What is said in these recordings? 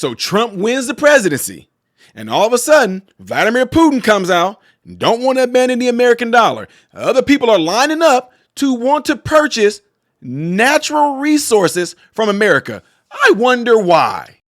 So Trump wins the presidency. And all of a sudden, Vladimir Putin comes out and don't want to abandon the American dollar. Other people are lining up to want to purchase natural resources from America. I wonder why.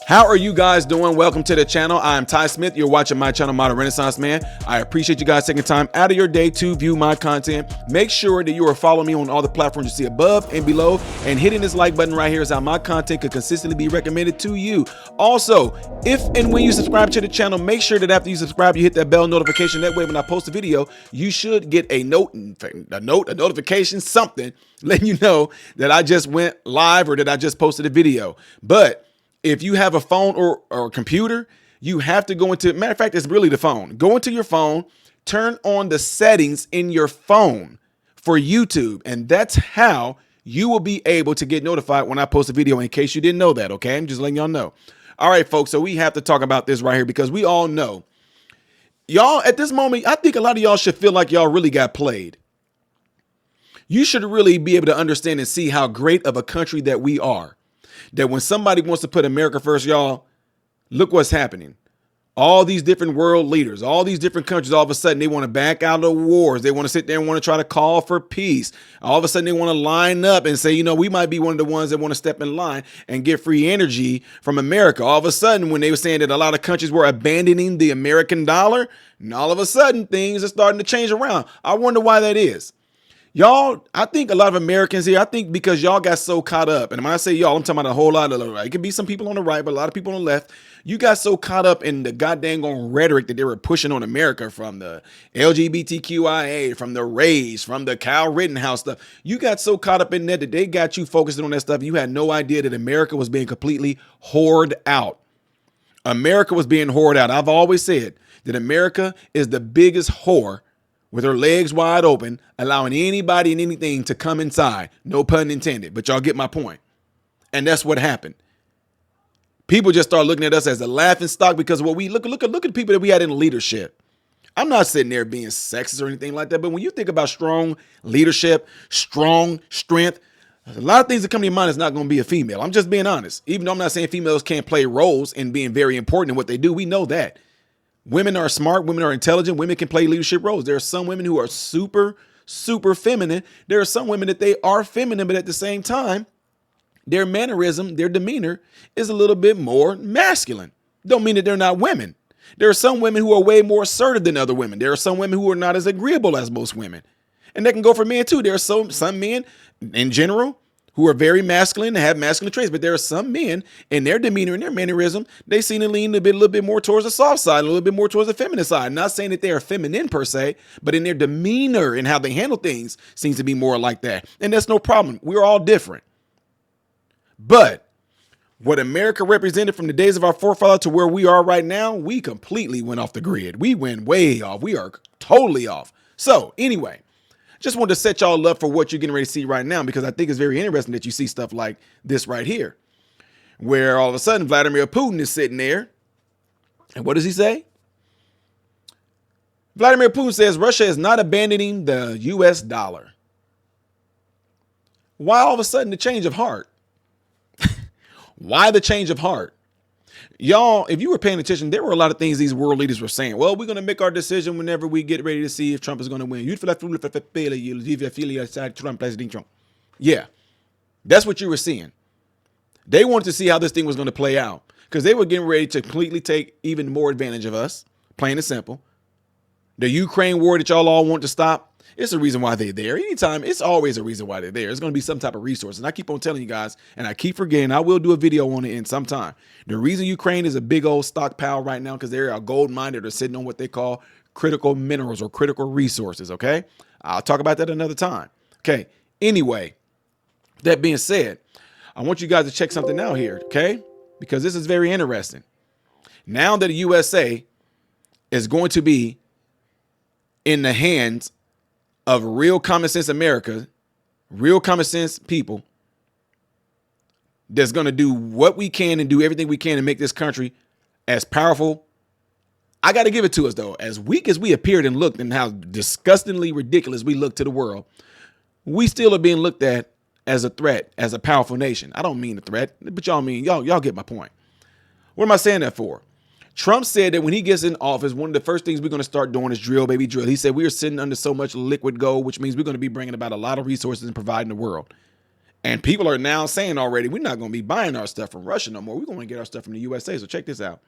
How are you guys doing? Welcome to the channel. I'm Ty Smith. You're watching my channel, Modern Renaissance Man. I appreciate you guys taking time out of your day to view my content. Make sure that you are following me on all the platforms you see above and below, and hitting this like button right here is how my content could consistently be recommended to you. Also, if and when you subscribe to the channel, make sure that after you subscribe, you hit that bell notification. That way, when I post a video, you should get a notification, something letting you know that I just went live or that I just posted a video. But if you have a phone or a computer, you have to go into, matter of fact, it's really the phone. Go into your phone, turn on the settings in your phone for YouTube. And that's how you will be able to get notified when I post a video, in case you didn't know that, okay? I'm just letting y'all know. All right, folks, so we have to talk about this right here because we all know. Y'all, at this moment, I think a lot of y'all should feel like y'all really got played. You should really be able to understand and see how great of a country that we are. That when somebody wants to put America first, y'all, look what's happening. All these different world leaders, all these different countries, all of a sudden they want to back out of wars. They want to sit there and want to try to call for peace. All of a sudden they want to line up and say, you know, we might be one of the ones that want to step in line and get free energy from America. All of a sudden, when they were saying that a lot of countries were abandoning the American dollar, and all of a sudden things are starting to change around. I wonder why that is. Y'all, I think a lot of Americans here, I think because y'all got so caught up, and when I say y'all, I'm talking about a whole lot of the right. It could be some people on the right, but a lot of people on the left. You got so caught up in the goddamn rhetoric that they were pushing on America, from the LGBTQIA, from the race, from the Kyle Rittenhouse stuff. You got so caught up in that they got you focusing on that stuff. You had no idea that America was being completely whored out. America was being whored out. I've always said that America is the biggest whore, with her legs wide open, allowing anybody and anything to come inside. No pun intended, but y'all get my point. And that's what happened. People just start looking at us as a laughing stock because of what we look at the people that we had in leadership. I'm not sitting there being sexist or anything like that, but when you think about strong leadership, strong strength, a lot of things that come to your mind is not going to be a female. I'm just being honest. Even though I'm not saying females can't play roles in being very important in what they do, we know that. Women are smart. Women are intelligent. Women can play leadership roles. There are some women who are super, super feminine. There are some women that they are feminine, but at the same time, their mannerism, their demeanor is a little bit more masculine. Don't mean that they're not women. There are some women who are way more assertive than other women. There are some women who are not as agreeable as most women. And that can go for men too. There are some men in general who are very masculine and have masculine traits, but there are some men in their demeanor and their mannerism, they seem to lean a little bit more towards the soft side, a little bit more towards the feminine side. Not saying that they are feminine per se, but in their demeanor and how they handle things seems to be more like that. And that's no problem. We're all different. But what America represented from the days of our forefathers to where we are right now, we completely went off the grid. We went way off. We are totally off. So anyway, just wanted to set y'all up for what you're getting ready to see right now, because I think it's very interesting that you see stuff like this right here, where all of a sudden Vladimir Putin is sitting there. And what does he say? Vladimir Putin says Russia is not abandoning the US dollar. Why all of a sudden the change of heart? Why the change of heart? Y'all, if you were paying attention, there were a lot of things these world leaders were saying. Well, we're going to make our decision whenever we get ready to see if Trump is going to win. Yeah, that's what you were seeing. They wanted to see how this thing was going to play out because they were getting ready to completely take even more advantage of us, plain and simple. The Ukraine war that y'all all want to stop, it's a reason why they're there. Anytime, it's always a reason why they're there. It's going to be some type of resource. And I keep on telling you guys, and I keep forgetting, I will do a video on it in some time. The reason Ukraine is a big old stockpile right now, because they're a gold mine that are sitting on what they call critical minerals or critical resources, okay? I'll talk about that another time. Okay, anyway, that being said, I want you guys to check something out here, okay? Because this is very interesting. Now that the USA is going to be in the hands of real common sense America, real common sense people that's going to do what we can and do everything we can to make this country as powerful, I got to give it to us, though. As weak as we appeared and looked and how disgustingly ridiculous we look to the world, we still are being looked at as a threat, as a powerful nation. I don't mean a threat, but y'all get my point. What am I saying that for? Trump said that when he gets in office, one of the first things we're going to start doing is drill, baby, drill. He said we are sitting under so much liquid gold, which means we're going to be bringing about a lot of resources and providing the world. And people are now saying already, we're not going to be buying our stuff from Russia no more. We're going to get our stuff from the USA. So check this out.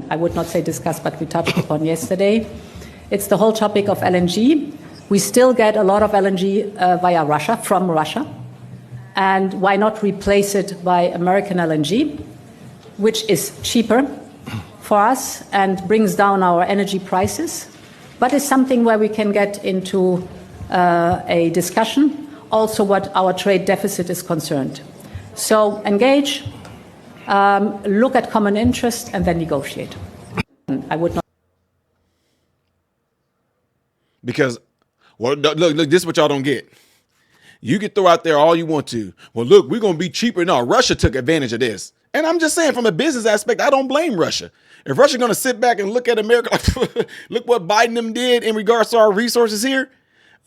I would not say discuss, but we touched upon yesterday. It's the whole topic of LNG. We still get a lot of LNG via Russia, from Russia. And why not replace it by American LNG, which is cheaper for us and brings down our energy prices, but is something where we can get into a discussion, also what our trade deficit is concerned. So engage, look at common interest, and then negotiate. I would not. Because, well, look, this is what y'all don't get. You can throw out there all you want to. Well, look, we're going to be cheaper. No, Russia took advantage of this. And I'm just saying, from a business aspect, I don't blame Russia. If Russia's going to sit back and look at America, like, look what Biden them did in regards to our resources here.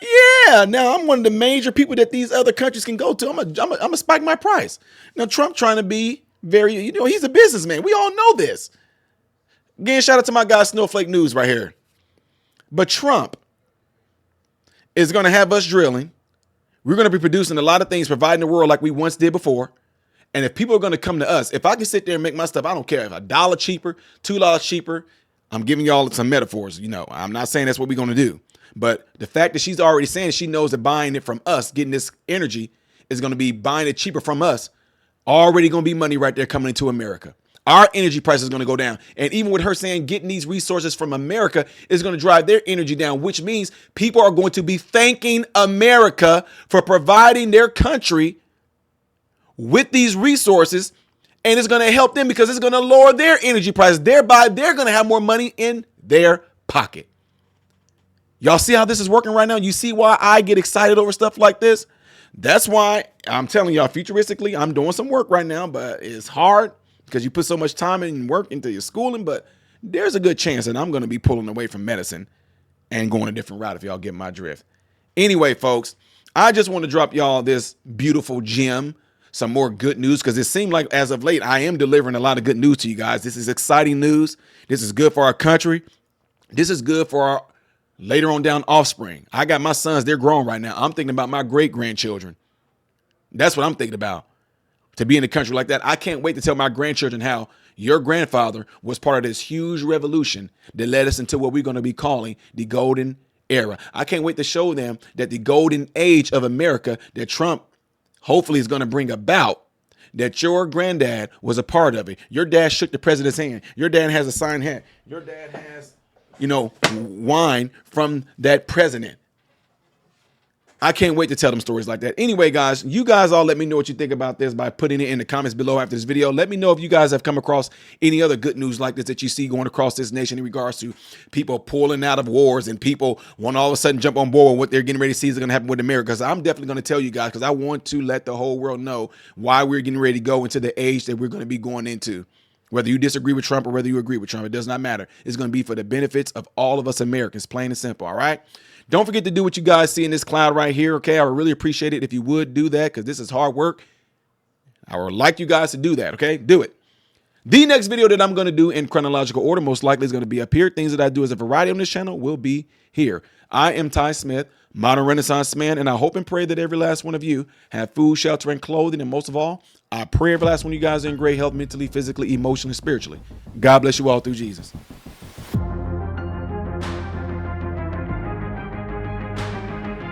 Yeah, now I'm one of the major people that these other countries can go to. I'm gonna spike my price. Now, Trump trying to be very, he's a businessman. We all know this. Again, shout out to my guy, Snowflake News right here. But Trump is going to have us drilling. We're going to be producing a lot of things, providing the world like we once did before. And if people are going to come to us, if I can sit there and make my stuff, I don't care if $1 cheaper, $2 cheaper. I'm giving y'all some metaphors. I'm not saying that's what we're going to do. But the fact that she's already saying she knows that buying it from us, getting this energy, is going to be buying it cheaper from us, already going to be money right there coming into America. Our energy price is going to go down. And even with her saying getting these resources from America is going to drive their energy down, which means people are going to be thanking America for providing their country with these resources. And it's going to help them because it's going to lower their energy price. Thereby, they're going to have more money in their pocket. Y'all see how this is working right now? You see why I get excited over stuff like this? That's why I'm telling y'all, futuristically, I'm doing some work right now, but it's hard because you put so much time and work into your schooling. But there's a good chance that I'm going to be pulling away from medicine and going a different route if y'all get my drift. Anyway, folks, I just want to drop y'all this beautiful gem, some more good news, because it seemed like as of late, I am delivering a lot of good news to you guys. This is exciting news. This is good for our country. This is good for our later on down offspring. I got my sons, they're grown right now. I'm thinking about my great grandchildren. That's what I'm thinking about. To be in a country like that, I can't wait to tell my grandchildren how your grandfather was part of this huge revolution that led us into what we're going to be calling the golden era. I can't wait to show them that the golden age of America that Trump hopefully is going to bring about, that your granddad was a part of it. Your dad shook the president's hand. Your dad has a signed hand. Your dad has, wine from that president. I can't wait to tell them stories like that. Anyway, guys, you guys all let me know what you think about this by putting it in the comments below after this video. Let me know if you guys have come across any other good news like this that you see going across this nation in regards to people pulling out of wars and people want to all of a sudden jump on board with what they're getting ready to see is going to happen with America. Because I'm definitely going to tell you guys, because I want to let the whole world know why we're getting ready to go into the age that we're going to be going into. Whether you disagree with Trump or whether you agree with Trump, it does not matter. It's going to be for the benefits of all of us Americans, plain and simple, all right? Don't forget to do what you guys see in this cloud right here, okay? I would really appreciate it if you would do that because this is hard work. I would like you guys to do that, okay? Do it. The next video that I'm going to do in chronological order most likely is going to be up here. Things that I do as a variety on this channel will be here. I am Ty Smith, Modern Renaissance Man, and I hope and pray that every last one of you have food, shelter, and clothing. And most of all, I pray every last one of you guys are in great health mentally, physically, emotionally, spiritually. God bless you all through Jesus.